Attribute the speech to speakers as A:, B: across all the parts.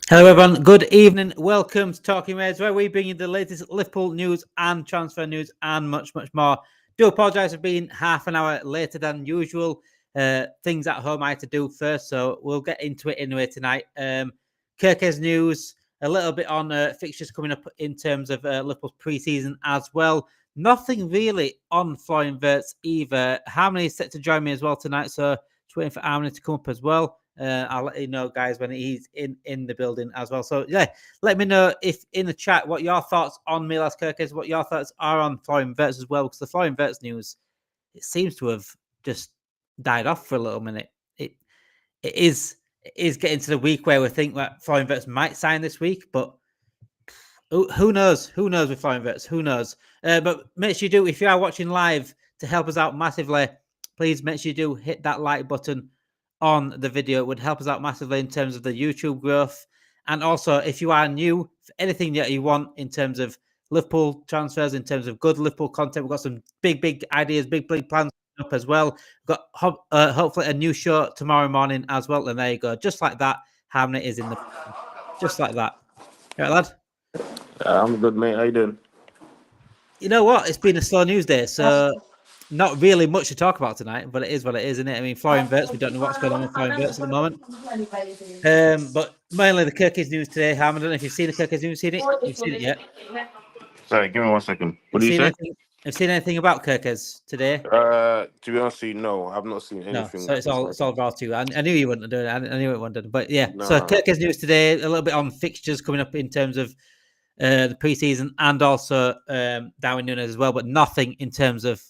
A: Hello, everyone. Good evening. Welcome to Talking Reds, where we bring you the latest Liverpool news and transfer news and much, much more. Do apologise for being half an hour later than usual. Things at home I had to do first, so we'll get into it anyway tonight. Kerkez news, a little bit on fixtures coming up in terms of Liverpool's pre-season as well. Nothing really on Florian Wirtz either. Harmony is set to join me as well tonight, so just waiting for Harmony to come up as well. I'll let you know, guys, when he's in the building as well. So, yeah, let me know if in the chat what your thoughts on Milos Kerkez, what your thoughts are on Florian Wirtz as well, because the Florian Wirtz news, it seems to have just died off for a little minute. It is getting to the week where we think that Florian Wirtz might sign this week, but who knows? Who knows with Florian Wirtz? Who knows? But make sure you do, if you are watching live, to help us out massively, please make sure you do hit that like button on the video. It would help us out massively in terms of the YouTube growth. And also, if you are new, for anything that you want in terms of Liverpool transfers, in terms of good Liverpool content, we've got some big ideas, big plans up as well. We've got hopefully a new show tomorrow morning as well. And there you go. Just like that, Harmony is in the... Just like that. All right, lad?
B: I'm good, mate. How you doing?
A: You know what? It's been a slow news day, so not really much to talk about tonight, but it is what it is, isn't it? I mean, Florian Wirtz, we don't know what's going on with Florian Wirtz at the moment. But mainly the Kerkez news today. Ham, I don't know if you've seen the Kerkez news. Seen it? You've seen it yet?
B: Sorry, give me 1 second. What
A: Have
B: do you say?
A: Have seen anything about Kerkez today?
B: To be honest with you, no, I've not seen
A: No,
B: anything.
A: so it's all raw too. I knew you wouldn't do it. I knew it wouldn't. But yeah,
B: No.
A: so Kerkez news today. A little bit on fixtures coming up in terms of the preseason and also Darwin Nunez as well, but nothing in terms of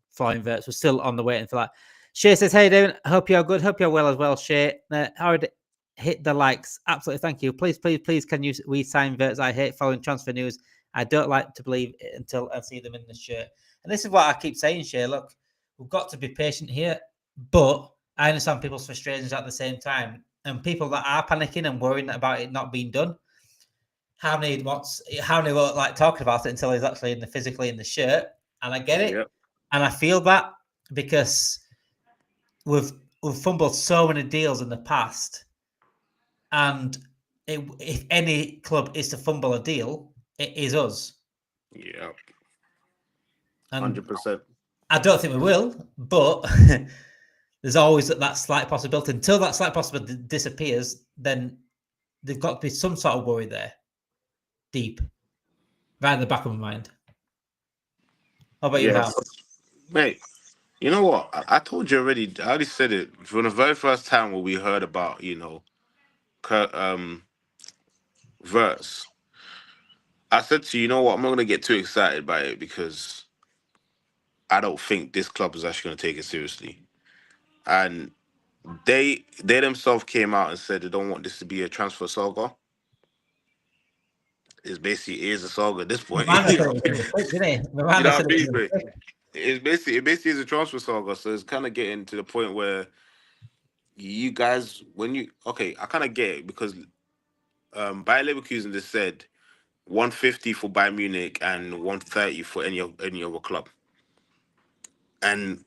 A: Florian Wirtz. We're still on the waiting for that. Shay says, "Hey, doing? Hope you're good. Hope you're well as well, Shay. Howard, hit the likes. Absolutely, thank you. Please, can you sign Wirtz? I hate following transfer news. I don't like to believe it until I see them in the shirt. And this is what I keep saying, Shay. Look, we've got to be patient here, but I understand people's frustrations at the same time, and people that are panicking and worrying about it not being done. How many won't like talking about it until he's actually physically in the shirt, and I get it,
B: Yep.
A: and I feel that because we've fumbled so many deals in the past, and if any club is to fumble a deal, it is us.
B: Yeah.
A: And
B: 100%.
A: I don't think we will, but there's always that slight possibility. Until that slight possibility disappears, then there's got to be some sort of worry there, deep, right in the back of my mind. How about you, Hal?
B: Mate, you know what? I told you already. I already said it from the very first time when we heard about, Verse. I said to you, you know what? I'm not gonna get too excited by it because I don't think this club is actually gonna take it seriously. And they themselves came out and said they don't want this to be a transfer saga. It's basically is a saga at this point. You know what I mean? Mate? It basically is a transfer saga. So it's kind of getting to the point where you guys, I kind of get it because Bayer Leverkusen just said 150 for Bayern Munich and 130 for any other club, and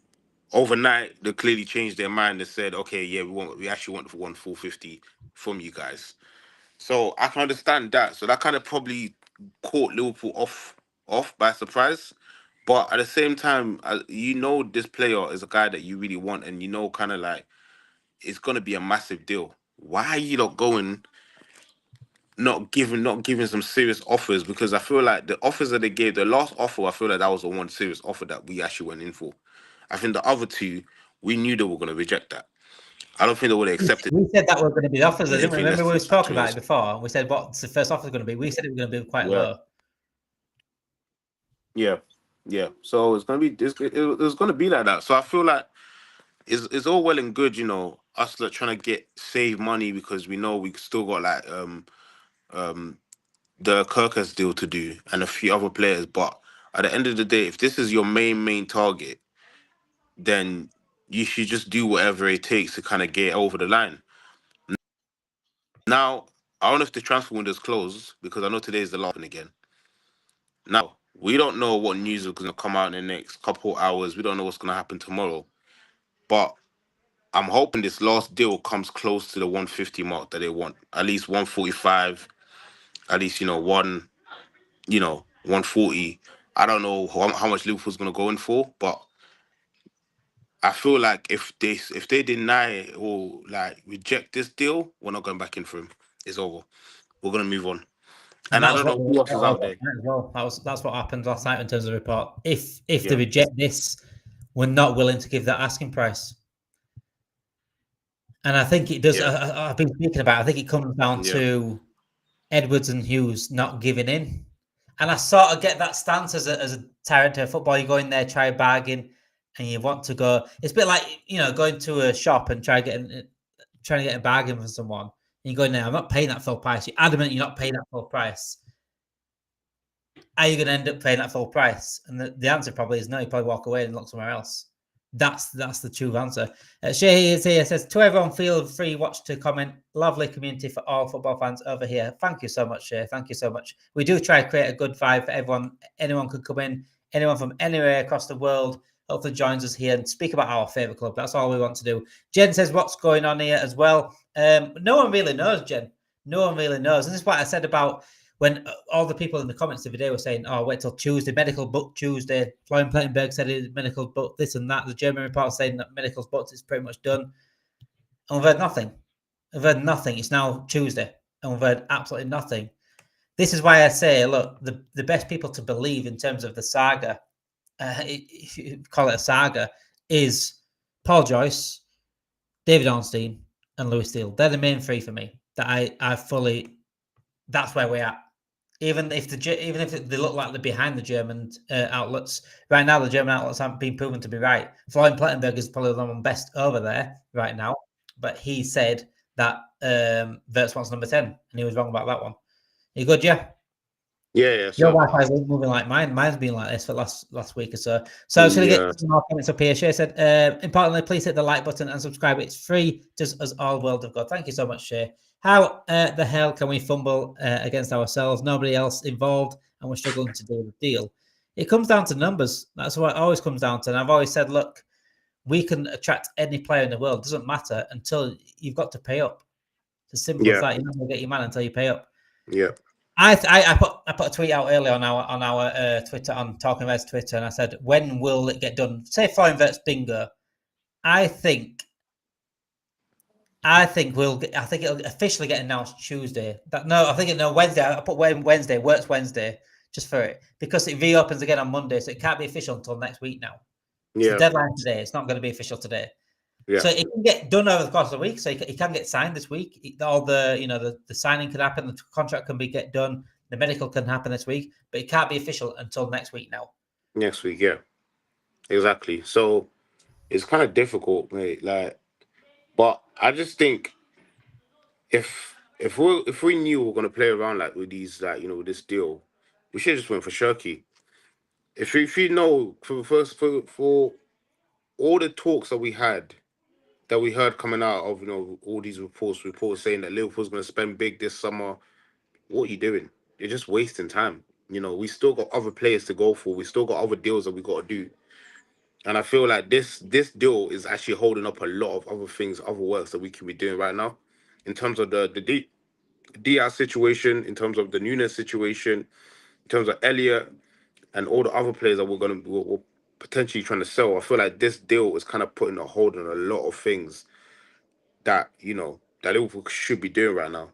B: overnight they clearly changed their mind and said, okay, yeah, we actually want for 450 from you guys. So I can understand that. So that kind of probably caught Liverpool off by surprise. But at the same time, this player is a guy that you really want, and kind of like it's gonna be a massive deal. Why are you not going, not giving some serious offers? Because I feel like the offers that they gave, the last offer, I feel like that was the one serious offer that we actually went in for. I think the other two, we knew they were gonna reject that. I don't think they would have accepted.
A: We said that were going to be the offers. I didn't remember we were talking about it before. We said what's the first offer going to be. We said it was going to be quite low.
B: Yeah. So it's gonna be it's gonna be like that. So I feel like it's all well and good, us like trying to save money because we know we still got like the Kerkez deal to do and a few other players. But at the end of the day, if this is your main target, then you should just do whatever it takes to kind of get over the line. Now, I don't know if the transfer window is closed because I know today is the last one again. Now, we don't know what news is going to come out in the next couple hours. We don't know what's going to happen tomorrow. But I'm hoping this last deal comes close to the 150 mark that they want. At least 145. At least 140. I don't know how much Liverpool's gonna go in for, but I feel like if they deny or like reject this deal, we're not going back in for him. It's over. We're gonna move on. And I don't know who else is out there.
A: As well. That's what happened last night in terms of the report. If they reject this, we're not willing to give that asking price. And I think it does. I've been speaking about. I think it comes down to Edwards and Hughes not giving in. And I sort of get that stance as a tyrant to football. You go in there, try a bargain, and you want to go. It's a bit like going to a shop and trying to get a bargain from someone. And you go in there, I'm not paying that full price. You're adamant you're not paying that full price. Are you going to end up paying that full price? And the answer probably is no. You probably walk away and look somewhere else. That's the true answer. Shay is here, says, to everyone, feel free watch to comment. Lovely community for all football fans over here. Thank you so much, Shay. Thank you so much. We do try to create a good vibe for everyone. Anyone could come in. Anyone from anywhere across the world hopefully joins us here and speak about our favourite club. That's all we want to do. Jen says, what's going on here as well? No one really knows, Jen. No one really knows. And this is what I said about when all the people in the comments the other day were saying, oh, wait till Tuesday, medical book Tuesday. Florian Plettenberg said it medical book this and that. The German report saying that medical's booked, it's pretty much done. And we've heard nothing. We've heard nothing. It's now Tuesday, and we've heard absolutely nothing. This is why I say, look, the best people to believe in terms of the saga, if you call it a saga, is Paul Joyce, David Ornstein, and Lewis Steele. They're the main three for me that I fully. That's where we're at. Even if they look like they're behind the German outlets, right now the German outlets haven't been proven to be right. Florian Plettenberg is probably the one best over there right now, but he said that Wirtz wants number 10, and he was wrong about that one. You good, yeah?
B: Yeah.
A: Your Wi-Fi is moving like mine. Mine's been like this for last week or so. So I was going to get some more comments up here. Shay said, importantly, please hit the like button and subscribe. It's free, just as all world of God. Thank you so much, Shay. How the hell can we fumble against ourselves? Nobody else involved, and we're struggling to do the deal. It comes down to numbers. That's what it always comes down to. And I've always said, look, we can attract any player in the world. It doesn't matter until you've got to pay up. It's as simple as that. You're not going to get your man until you pay up.
B: Yeah.
A: I put a tweet out earlier on our Twitter, on Talking Reds Twitter, and I said, when will it get done? Say Florian Wirtz bingo. I think it'll officially get announced Tuesday. Wednesday. I put Wednesday, Wirtz Wednesday, just for it, because it reopens again on Monday, so it can't be official until next week now. Yeah. The deadline today. It's not going to be official today. Yeah. So it can get done over the course of the week. So it can get signed this week. The signing could happen. The contract can get done. The medical can happen this week, but it can't be official until next week now.
B: Next week, yeah, exactly. So it's kind of difficult, mate. But I just think if we knew we were gonna play around with these with this deal, we should have just went for Shirky. If you know for all the talks that we heard coming out of all these reports saying that Liverpool's gonna spend big this summer, what are you doing? You're just wasting time. We still got other players to go for. We still got other deals that we got to do. And I feel like this deal is actually holding up a lot of other things, other works that we can be doing right now, in terms of the Diaz situation, in terms of the Nunez situation, in terms of Elliott and all the other players that we're potentially trying to sell. I feel like this deal is kind of putting a hold on a lot of things that that Liverpool should be doing right now.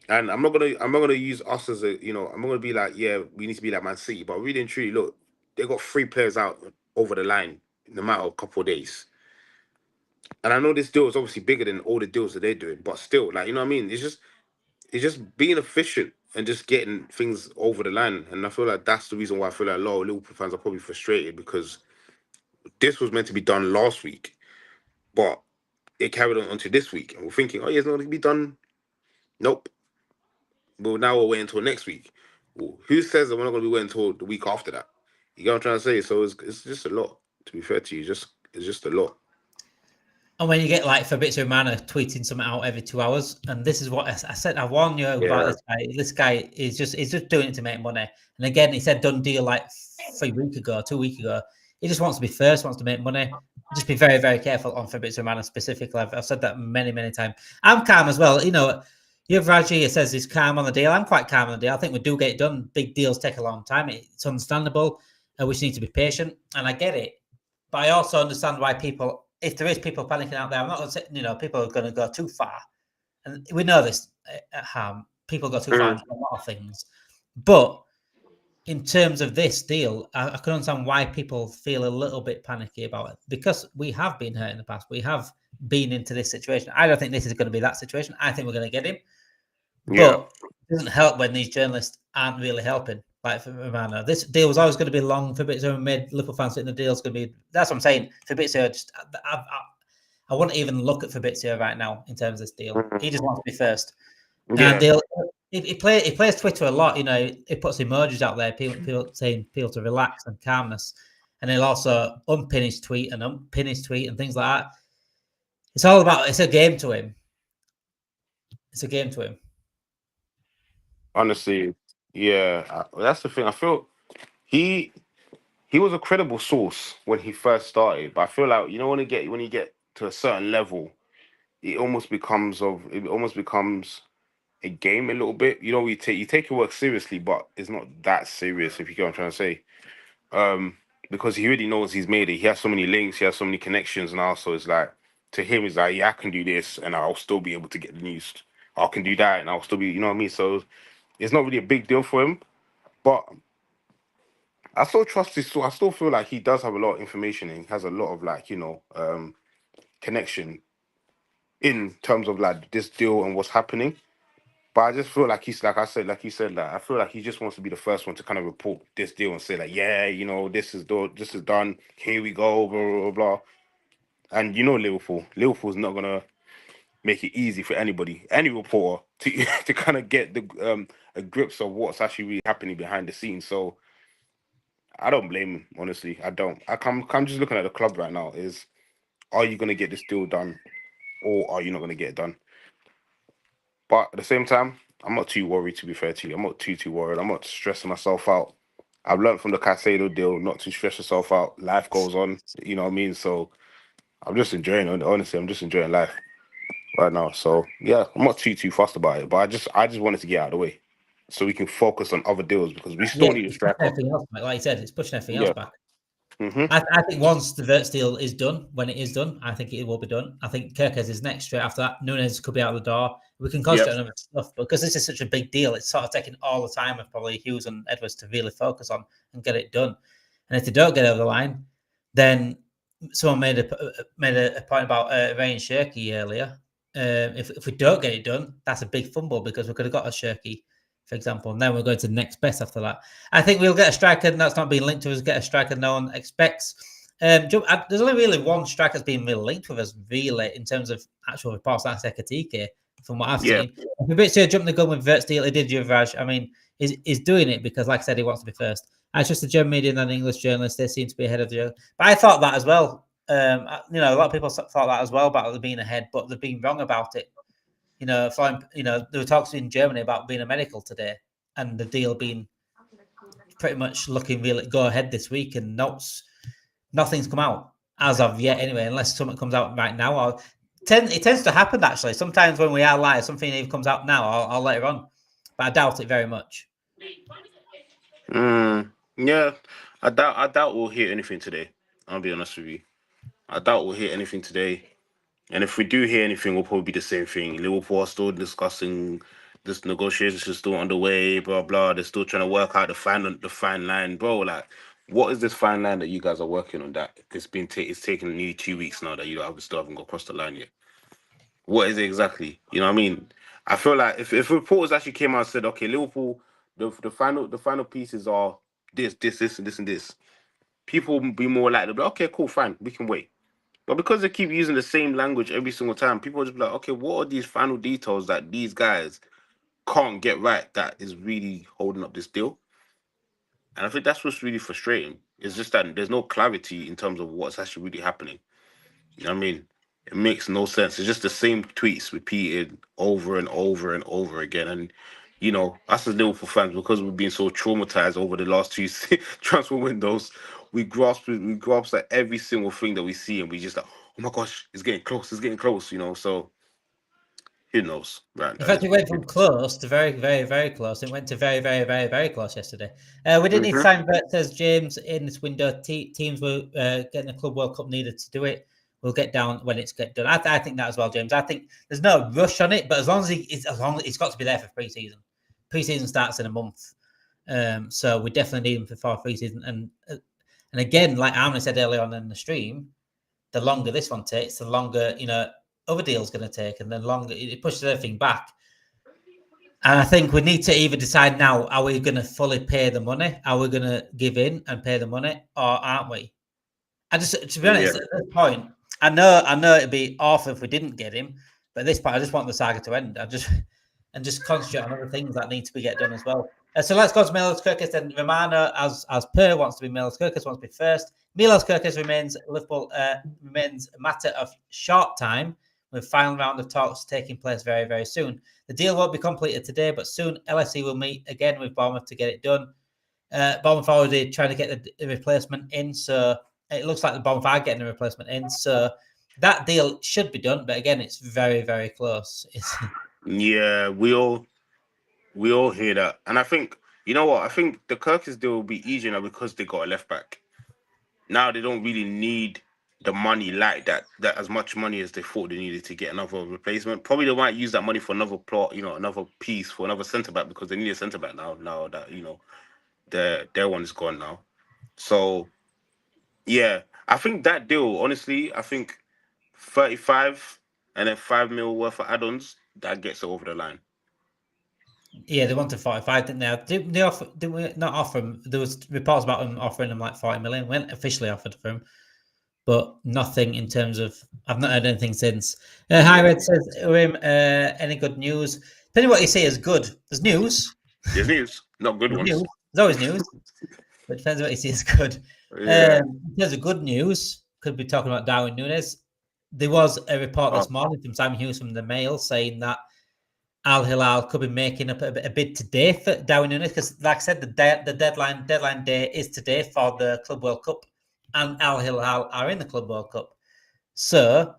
B: And I'm not gonna use us as I'm not gonna be like, yeah, we need to be like Man City, but really and truly, look, they got 3 players out over the line in a matter of a couple of days. And I know this deal is obviously bigger than all the deals that they're doing, but still, you know what I mean? It's just being efficient and just getting things over the line. And I feel like that's the reason why I feel like a lot of Liverpool fans are probably frustrated, because this was meant to be done last week, but it carried on onto this week. And we're thinking, oh, yeah, it's not going to be done. Nope. Well, now we're waiting until next week. Well, who says that we're not going to be waiting until the week after that? You get what I'm trying to say? So it's just a lot. To be fair to you, it's just a lot.
A: And when you get Fabrizio Romano tweeting something out every 2 hours, and this is what I said, I warned you about this guy. This guy is just doing it to make money. And again, he said done deal 2 weeks ago. He just wants to be first, wants to make money. Just be very, very careful on Fabrizio Romano specifically. I've said that many, many times. I'm calm as well. You know, you have Raji says he's calm on the deal. I'm quite calm on the deal. I think we do get it done. Big deals take a long time. It's understandable. We just need to be patient, and I get it. But I also understand why people, if there is people panicking out there, I'm not going to say, you know, people are going to go too far. And we know this at Ham. People go too far into a lot of things. But in terms of this deal, I can understand why people feel a little bit panicky about it, because we have been hurt in the past. We have been into this situation. I don't think this is going to be that situation. I think we're going to get him. But it doesn't help when these journalists aren't really helping. Like for Romano, this deal was always going to be long. Fabrizio made Liverpool fans think the deal's going to be. That's what I'm saying. Fabrizio, I wouldn't even look at Fabrizio right now in terms of this deal. He just wants to be first. And he plays Twitter a lot. You know, he puts emojis out there, people saying people to relax and calmness, and he'll also unpin his tweet and things like that. It's all about. It's a game to him. It's a game to him.
B: Honestly, yeah, that's the thing. I feel he was a credible source when he first started, but I feel like when you get to a certain level, it almost becomes a game a little bit. You know, you take your work seriously, but it's not that serious, if you get what I'm trying to say. Because he already knows he's made it. He has so many links, he has so many connections now. So it's like, to him, it's like, yeah, I can do this and I'll still be able to get the news. I can do that and I'll still be, you know what I mean? So it's not really a big deal for him. But I still trust I still feel like he does have a lot of information and he has a lot of connection in terms of like this deal and what's happening. But I just feel like he's like you said, like I feel like he just wants to be the first one to kind of report this deal and say like, yeah, this is done. Here we go, blah blah blah. Blah. And Liverpool's not gonna make it easy for any reporter to to kind of get the a grips of what's actually really happening behind the scenes. So I don't blame him, honestly. I don't. I'm just looking at the club right now. Are you gonna get this deal done, or are you not gonna get it done? But at the same time, I'm not too worried, to be fair to you. I'm not too worried. I'm not stressing myself out. I've learned from the Caicedo deal not to stress yourself out. Life goes on, you know what I mean? So I'm just enjoying it. Honestly, I'm just enjoying life right now. So yeah, I'm not too fussed about it. But I just wanted to get out of the way so we can focus on other deals because we still need a striker.
A: Like you said, it's pushing everything else back.
B: Mm-hmm.
A: I think once the Wirtz deal is done, when it is done, I think it will be done. I think Kerkez is next. Straight after that, Nunez could be out the door. We can concentrate on other stuff because this is such a big deal. It's sort of taking all the time of probably Hughes and Edwards to really focus on and get it done. And if they don't get over the line, then someone made a point about Ryan Shirky earlier. If we don't get it done, that's a big fumble because we could have got a Shirky, for example, and then we're going to the next best after that. I think we'll get a striker, and that's not being linked to us. Get a striker no one expects. There's only really one striker that's been really linked with us, really, in terms of actual reports. That's Ekatike, from what I've seen. Fabrizio jumped the gun with Wirtz deal. He did Juvraj. I mean, he's doing it because, like I said, he wants to be first. And it's just the German media and English journalists. They seem to be ahead of the. But I thought that as well. A lot of people thought that as well about them being ahead, but they've been wrong about it. There were talks in Germany about being a medical today, and the deal being pretty much looking really go ahead this week, and nothing's come out as of yet anyway, unless something comes out right now. It tends to happen actually. Sometimes when we are live, something even comes out now, I'll later on, but I doubt it very much.
B: Yeah, I doubt we'll hear anything today. I'll be honest with you. I doubt we'll hear anything today. And if we do hear anything, we'll probably be the same thing. Liverpool are still discussing this, negotiations are still underway, blah blah. They're still trying to work out the fine line, bro. Like, what is this fine line that you guys are working on? That it's taken nearly 2 weeks now that still haven't got across the line yet. What is it exactly? You know what I mean? I feel like if reporters actually came out and said, okay, Liverpool, the final pieces are this, and this, people will be more likely to be, okay, cool, fine, we can wait. But because they keep using the same language every single time, people just be like, okay, what are these final details that these guys can't get right that is really holding up this deal? And I think that's what's really frustrating. It's just that there's no clarity in terms of what's actually really happening. You know what I mean? It makes no sense. It's just the same tweets repeated over and over and over again. And us as Liverpool fans, because we've been so traumatized over the last two transfer windows, we grasp like every single thing that we see, and we just like, oh my gosh, it's getting close, So who knows, right?
A: In fact, it went from close to very, very, very close. It went to very, very, very, very close yesterday. We didn't need to sign Bert, says James, in this window. Teams were getting a Club World Cup needed to do it. We'll get down when it's get done. I think that as well, James. I think there's no rush on it, but as long as he's got to be there for pre-season. Pre-season starts in a month, so we definitely need him for pre-season. And again, like Armin said earlier on in the stream, the longer this one takes, the longer other deals going to take, and then longer it pushes everything back. And I think we need to either decide now: are we going to fully pay the money? Are we going to give in and pay the money, or aren't we? To be honest, at this point, I know it'd be awful if we didn't get him, but at this point, I just want the saga to end. And just concentrate on other things that need to be get done as well. So let's go to Milos Kerkez. Then Romano, as per, wants to be Milos Kerkez, wants to be first. Milos Kerkez remains Liverpool, remains a matter of short time, with final round of talks taking place very, very soon. The deal won't be completed today, but soon LFC will meet again with Bournemouth to get it done. Bournemouth already trying to get the replacement in, so it looks like the Bournemouth are getting the replacement in. So that deal should be done, but again, it's very, very close.
B: Yeah, we all hear that, and I think I think the Kerkez deal will be easier now because they got a left back. Now they don't really need the money like that as much money as they thought they needed to get another replacement. Probably they might use that money for another plot, another piece for another centre back, because they need a centre back now that their one is gone now. So yeah, I think that deal, honestly, I think 35 and then 5 mil worth of add-ons, that gets it over the line.
A: Yeah, they wanted 45, didn't they? Did we not offer him? There was reports about them offering him like 40 million. We weren't officially offered for him, but nothing in terms of. I've not heard anything since. Hi, Red says, any good news? Depending what you say is good. There's news.
B: There's news, not good ones.
A: News. There's always news, but it depends what you see is good. Yeah. In terms of good news, could be talking about Darwin Nunez. There was a report this morning from Simon Hughes from the Mail saying that Al Hilal could be making up a bid today for Darwin Nunez, because, like I said, the deadline day is today for the Club World Cup, and Al Hilal are in the Club World Cup. So,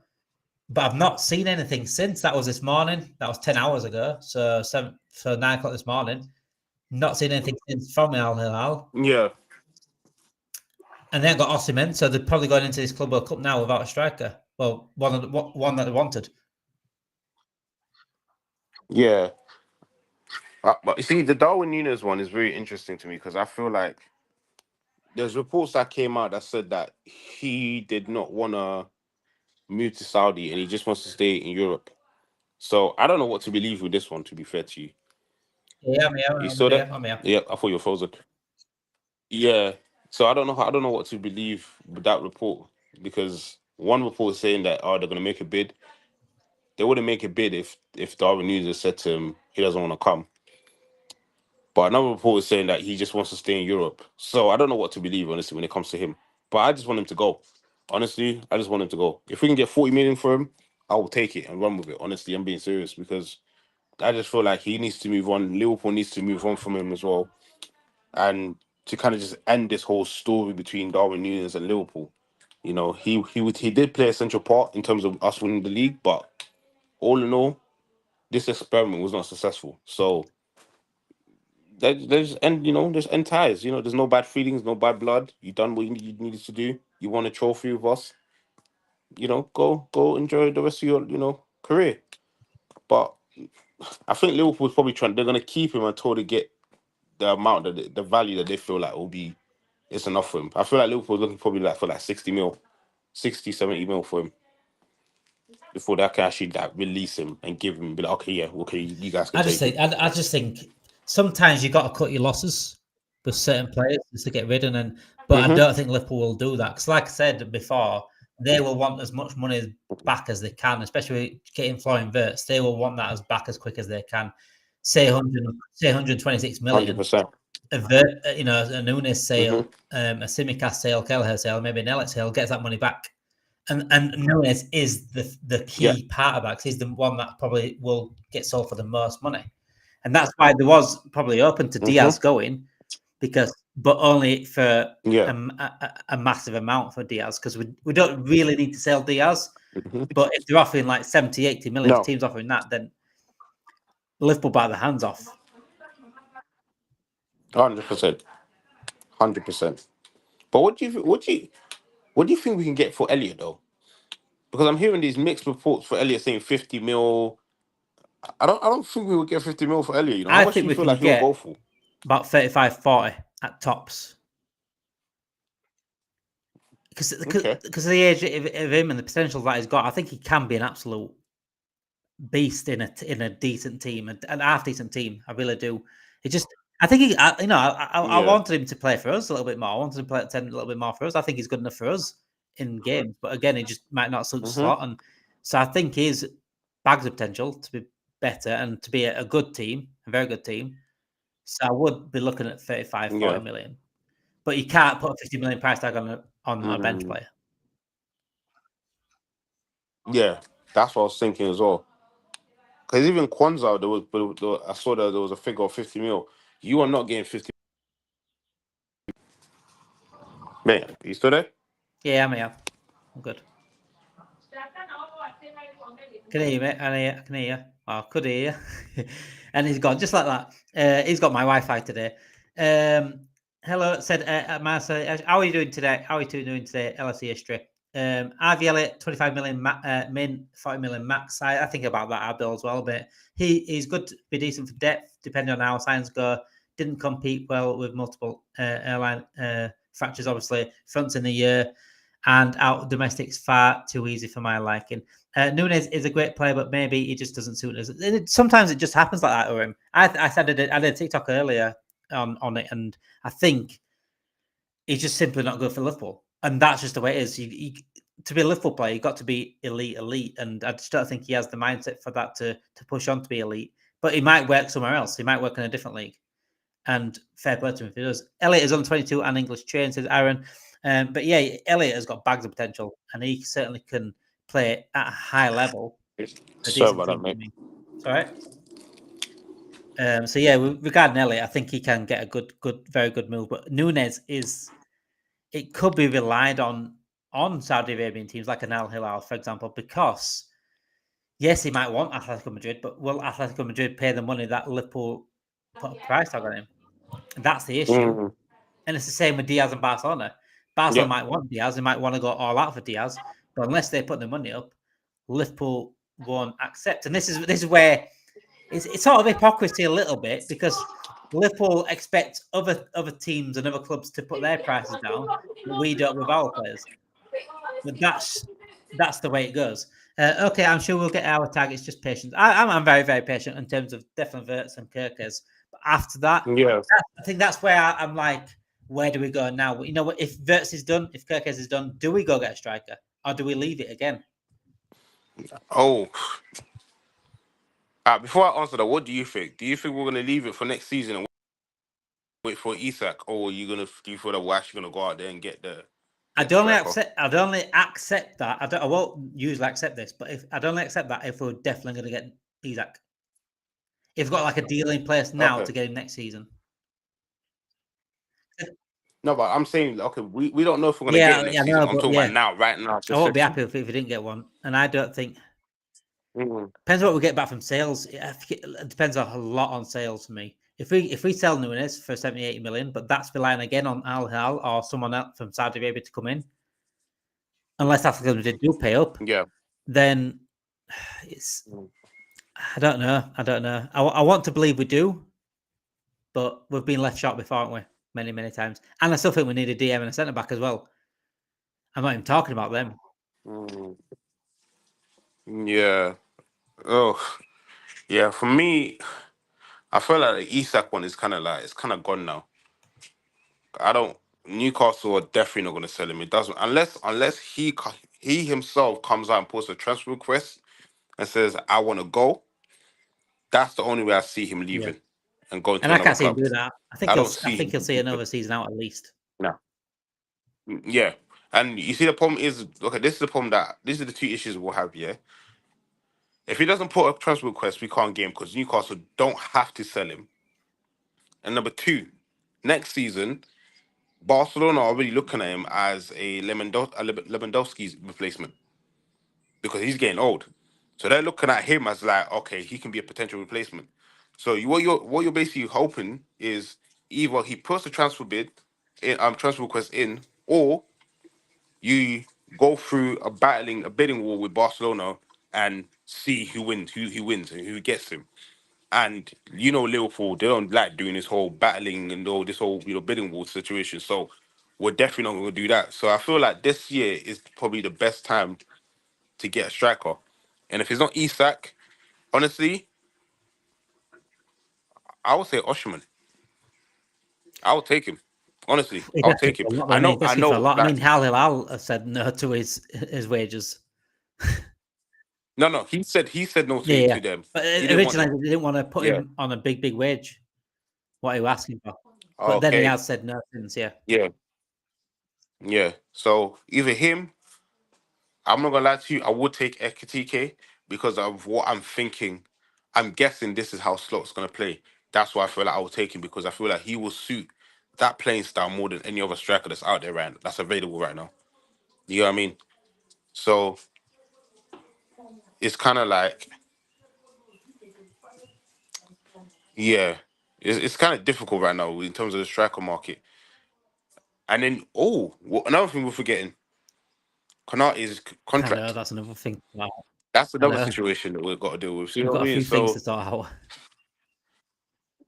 A: but I've not seen anything since. That was this morning. That was 10 hours ago. So 9 o'clock this morning. Not seen anything since from Al Hilal.
B: Yeah.
A: And they haven't got Osimhen, so they're probably going into this Club World Cup now without a striker. Well, one that they wanted.
B: Yeah. But you see, the Darwin Nunez one is very interesting to me, because I feel like there's reports that came out that said that he did not want to move to Saudi and he just wants to stay in Europe. So I don't know what to believe with this one, to be fair to you.
A: Yeah,
B: you saw that? Yeah, I thought you were frozen. Yeah. So I don't know what to believe with that report, because one report is saying that they're going to make a bid. They wouldn't make a bid if Darwin Nunez said to him he doesn't want to come. But another report is saying that he just wants to stay in Europe. So I don't know what to believe, honestly, when it comes to him. But I just want him to go. Honestly, I just want him to go. If we can get 40 million for him, I will take it and run with it. Honestly, I'm being serious, because I just feel like he needs to move on. Liverpool needs to move on from him as well. And to kind of just end this whole story between Darwin Nunez and Liverpool. He did play a central part in terms of us winning the league, but all in all, this experiment was not successful. So there's end ties. There's no bad feelings, no bad blood. You done what you needed to do. You won a trophy with us. Go enjoy the rest of your career. But I think Liverpool's probably they're gonna keep him until they get the amount that the value that they feel like it's enough for him. I feel like Liverpool's looking probably like for like 60 mil, 60, 70 mil for him, before they can actually release him and give him, be like, okay, you guys can
A: I just think sometimes you got to cut your losses with certain players just to get rid of them. But I don't think Liverpool will do that, because, like I said before, they will want as much money back as they can, especially getting Florian Wirtz. They will want that back as quick as they can. Say 126 million.
B: 100%.
A: A Nunez sale, a Simicast sale, Kelleher sale, maybe an Elliott sale gets that money back. And Nunez is the key part of that, because he's the one that probably will get sold for the most money. And that's why there was probably open to Diaz going, but only for a massive amount for Diaz, because we don't really need to sell Diaz. But if they're offering like 70, 80 million, if teams offering that, then Liverpool bite the hands off.
B: 100%. 100%. But what do you think we can get for Elliot though? Because I'm hearing these mixed reports for Elliot saying 50 mil. I don't think we would get 50 mil for Elliot. How much do you feel like he'll go for?
A: About 35, 40 at tops. Because of the age of him and the potential that he's got, I think he can be an absolute beast in a decent team, an half decent team. I really do. I think I wanted him to play for us a little bit more. I wanted him to play at 10 a little bit more for us. I think he's good enough for us in games, but again, he just might not suit the slot. And so I think he's bags of potential to be better and to be a good team, a very good team. So I would be looking at 35, 40 million. But you can't put a 50 million price tag on a bench player.
B: Yeah, that's what I was thinking as well. Because even Kwanzaa, I saw that there was a figure of 50 mil. You are not getting 50. Man, are you still there?
A: Yeah, I'm here. I'm good. Can hear you, mate. I can hear you. Oh, could hear you. And he's gone just like that. He's got my Wi-Fi today. Hello, said Marcel. How are you doing today? How are you two doing today? LFC history. RV Elliott, 25 million min, 40 million max. I think about that Abdul as well, but he's good to be decent for depth, depending on how signs go. Didn't compete well with multiple airline fractures, obviously. Fronts in the year, and out domestic's far too easy for my liking. Nunez is a great player, but maybe he just doesn't suit us. Sometimes it just happens like that with him. I said I did a TikTok earlier on it, and I think he's just simply not good for Liverpool. And that's just the way it is. To be a Liverpool player, you've got to be elite. And I just don't think he has the mindset for that to push on to be elite. But he might work somewhere else. He might work in a different league. And fair play to him if he does. Elliott is on 22 and English trained, says Aaron. But yeah, Elliott has got bags of potential. And he certainly can play at a high level.
B: Sorry about that, mate.
A: It's all right. So yeah, regarding Elliott, I think he can get a very good move. But Nunez it could be relied on Saudi Arabian teams like an Al Hilal, for example, because yes, he might want Atletico Madrid, but will Atletico Madrid pay the money that Liverpool put a price tag on him? And that's the issue. And it's the same with Diaz and Barcelona. Barcelona might want Diaz, they might want to go all out for Diaz, but unless they put the money up, Liverpool won't accept. And this is where it's sort of hypocrisy a little bit, because Liverpool expect other teams and other clubs to put their prices down, but we don't with our players. But that's the way it goes. Okay, I'm sure we'll get our targets. Just patience. I'm very, very patient in terms of definitely Wirtz and Kerkez. But after that, I think that's where I'm like, where do we go now? You know, if Wirtz is done, if Kerkez is done, do we go get a striker, or do we leave it again?
B: Oh. Before I answer that, what do you think? Do you think we're going to leave it for next season and wait for Isak, or do you feel that we're actually going to go out there and get the?
A: I'd only accept that. I won't usually accept this, but I'd only accept that if we're definitely going to get Isak. If we've got like a deal in place now to get him next season.
B: No, but I'm saying, okay, we don't know if we're going to get it next season. I'm talking about now, right now.
A: I won't be happy if we didn't get one, and I don't think. Depends what we get back from sales. It depends a lot on sales for me. If we sell Nunez for 70, 80 million, but that's relying again on Al Hilal or someone else from Saudi Arabia to come in, unless Atletico do pay up, then it's. I don't know. I want to believe we do, but we've been left short before, haven't we? Many, many times. And I still think we need a DM and a centre back as well. I'm not even talking about them.
B: Yeah. Oh, yeah. For me, I feel like the Isak one is kind of gone now. Newcastle are definitely not going to sell him. It doesn't unless he himself comes out and puts a transfer request and says, "I want to go." That's the only way I see him leaving and going to another club. And I can't see him
A: do that. I think he'll see another season out at least.
B: No. Yeah. And you see, the problem is, okay, this is the problem these are the two issues we'll have, yeah? If he doesn't put a transfer request, we can't get him because Newcastle don't have to sell him. And number 2, next season, Barcelona are already looking at him as a Lewandowski's replacement because he's getting old. So they're looking at him as like, okay, he can be a potential replacement. So what you're basically hoping is either he puts a transfer transfer request in, or you go through a bidding war with Barcelona and see who wins and who gets him. And Liverpool, they don't like doing this whole battling and all this whole bidding war situation. So we're definitely not going to do that. So I feel like this year is probably the best time to get a striker. And if it's not Isak, honestly, I would say Osimhen. I would take him. Honestly,
A: He
B: I'll
A: gets it
B: take him.
A: for a lot,
B: I
A: he
B: know.
A: gets it for a lot. I mean, Hilal has said no to his wages.
B: No. He said no to them.
A: But originally, they didn't want to put him on a big wage. What he was asking for, but then he has said no since.
B: Yeah. So either him. I'm not gonna lie to you. I would take Ekitike because of what I'm thinking. I'm guessing this is how Slot's gonna play. That's why I feel like I will take him, because I feel like he will suit that playing style more than any other striker that's out there that's available right now. You know what I mean? So it's kind of like, yeah, it's kind of difficult right now in terms of the striker market. And then, another thing we're forgetting, Konate's contract.
A: I know, that's another thing. Wow.
B: That's another situation that we've got to deal with.
A: We've got a few things to sort out.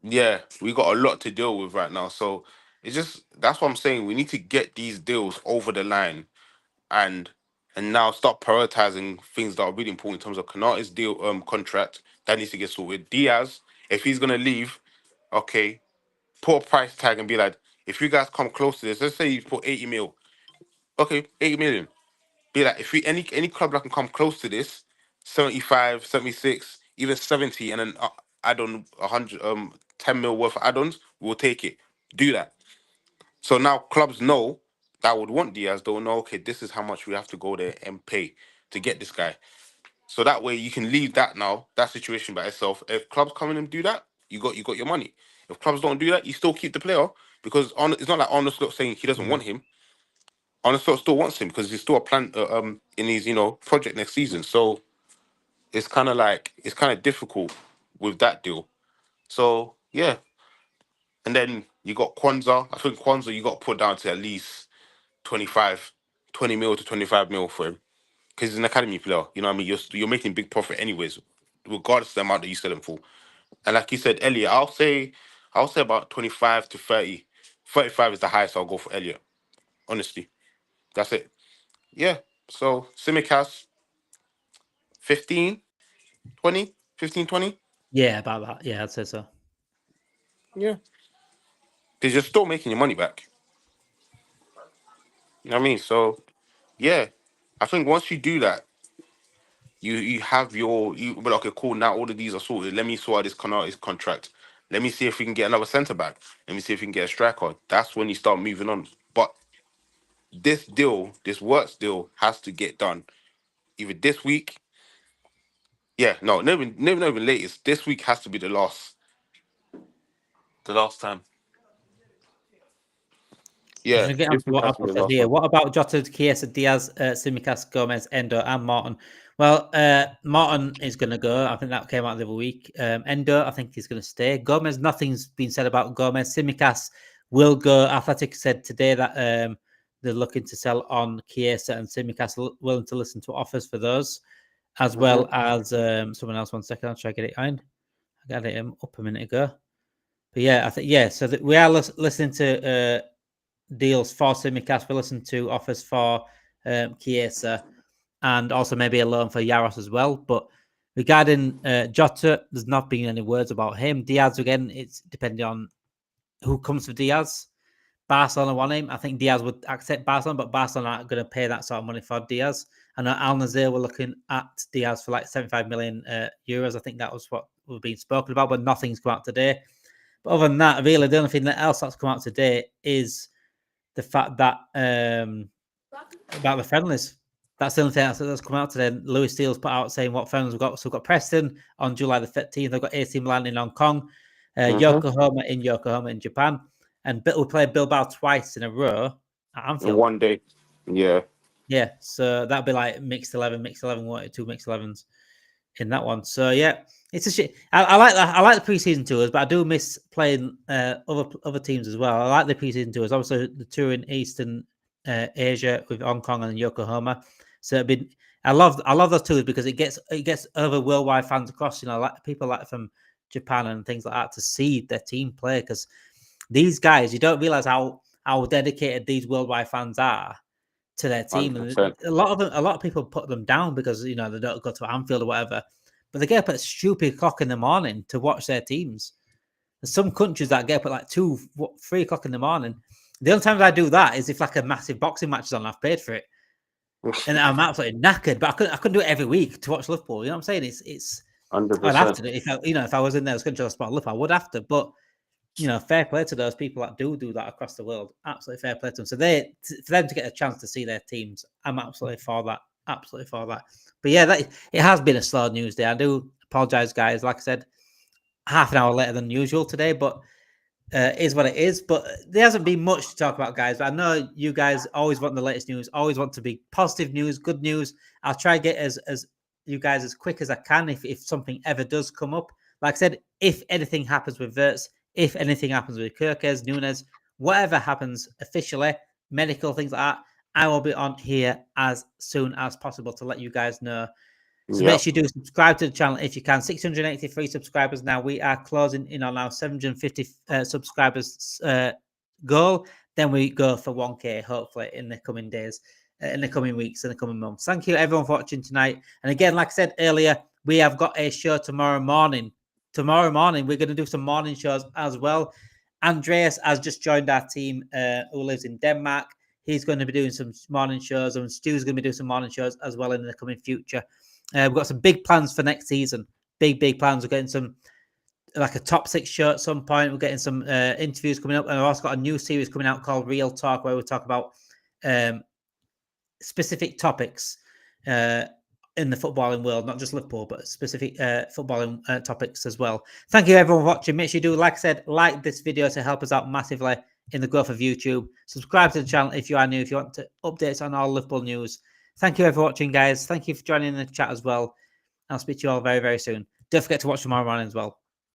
B: Yeah, we got a lot to deal with right now. So that's what I'm saying. We need to get these deals over the line and now start prioritizing things that are really important in terms of Konate's deal contract that needs to get sorted. Diaz, if he's gonna leave, okay, put a price tag and be like, if you guys come close to this, let's say you put 80 mil. Okay, 80 million. Be like, if any club that can come close to this, 75, 76, even 70, and then add on 100 10 mil worth of add-ons, we'll take it. Do that. So now clubs know that would want Diaz, they'll know, okay, this is how much we have to go there and pay to get this guy. So that way you can leave that situation by itself. If clubs come in and do that, you got your money. If clubs don't do that, you still keep the player, because it's not like Arne Slot saying he doesn't want him. Arne Slot still wants him because he's still a plan in his project next season. So it's kind of difficult with that deal. So yeah, and then you got Kwanzaa. I think Kwanzaa you got to put down to at least 20 mil to 25 mil for him, because he's an academy player. You know what I mean? You're making big profit anyways, regardless of the amount that you sell him for. And like you said, Elliot, I'll say about 25 to 30. 35 is the highest I'll go for Elliot. Honestly, that's it. Yeah. So Simicast 15, 20, 15, 20.
A: Yeah, about that. Yeah, I'd say so.
B: Yeah. Because you're still making your money back. You know what I mean? So, yeah. I think once you do that, you have but okay, cool, now all of these are sorted. Let me sort out this Konate's contract. Let me see if we can get another centre back. Let me see if we can get a striker. That's when you start moving on. But this wirtz deal has to get done either this week. Yeah, no, never even latest. This week has to be the last time. Yeah.
A: What about Jota, Chiesa, Diaz, Simicast, Gomez, Endo, and Martin? Well, Martin is going to go. I think that came out the other week. Endo, I think he's going to stay. Gomez, nothing's been said about Gomez. Simicast will go. Athletic said today that they're looking to sell on Chiesa, and Simicast willing to listen to offers for those, as well as someone else. 1 second, I'll try to get it in. I got it up a minute ago. But yeah, I think so that we are listening to deals for Simicast. We listen to offers for Chiesa, and also maybe a loan for Yaros as well. But regarding Jota, there's not been any words about him. Diaz, again, it's depending on who comes for Diaz. Barcelona want him. I think Diaz would accept Barcelona, but Barcelona aren't going to pay that sort of money for Diaz. And Al Nassr were looking at Diaz for like 75 million euros. I think that was what was being spoken about, but nothing's come out today. But other than that, really, the only thing else that's come out today is the fact that about the friendlies, That's the only thing that's come out today. Lewis Steele's put out saying what friends we've got. So we've got Preston on July the 13th. They've got AC Milan in Hong Kong, Yokohama in Japan. And we played Bilbao twice in a row at Anfield.
B: In one day. Yeah.
A: Yeah. So that'd be like mixed 11, 2 mixed 11s in that one. So yeah, it's a shit. I like that. I like the preseason tours, but I do miss playing other teams as well. I like the preseason tours. Obviously, the tour in Eastern Asia with Hong Kong and Yokohama. So I love those tours because it gets other worldwide fans across. You know, like people like from Japan and things like that to see their team play, because these guys, you don't realize how dedicated these worldwide fans are to their team. 100%. And a lot of people put them down because, you know, they don't go to Anfield or whatever, but they get up at stupid o'clock in the morning to watch their teams. There's some countries that get up at like 3 o'clock in the morning. The only times I do that is if like a massive boxing match is on, I've paid for it. And I'm absolutely knackered, but I couldn't do it every week to watch Liverpool. You know what I'm saying? It's
B: 100%.
A: I'd have to do it. If I was in there, I was going to spot Liverpool, I would have to. But you know, fair play to those people that do that across the world. Absolutely fair play to them. So for them to get a chance to see their teams, I'm absolutely for that. Absolutely for that. But yeah, it has been a slow news day. I do apologize, guys. Like I said, half an hour later than usual today, but is what it is. But there hasn't been much to talk about, guys. But I know you guys always want the latest news, always want to be positive news, good news. I'll try to get as you guys as quick as I can if something ever does come up. Like I said, if anything happens with Wirtz, if anything happens with Kerkez, Nunez, whatever happens officially, medical, things like that, I will be on here as soon as possible to let you guys know. So make sure you do subscribe to the channel if you can. 683 subscribers now. We are closing in on our 750 subscribers goal. Then we go for 1K, hopefully, in the coming days, in the coming weeks, in the coming months. Thank you, everyone, for watching tonight. And again, like I said earlier, we have got a show tomorrow morning. Tomorrow morning, we're going to do some morning shows as well. Andreas has just joined our team, who lives in Denmark. He's going to be doing some morning shows, and Stu's going to be doing some morning shows as well in the coming future. We've got some big plans for next season. Big plans. We're getting some, like a top 6 show at some point. We're getting some interviews coming up. And I've also got a new series coming out called Real Talk, where we talk about specific topics in the footballing world, not just Liverpool, but specific footballing topics as well. Thank you, everyone, for watching. Make sure you do, like I said, like this video to help us out massively in the growth of YouTube. Subscribe to the channel if you are new, if you want to updates on all Liverpool news. Thank you for watching, guys. Thank you for joining the chat as well. I'll speak to you all very, very soon. Don't forget to watch tomorrow morning as well.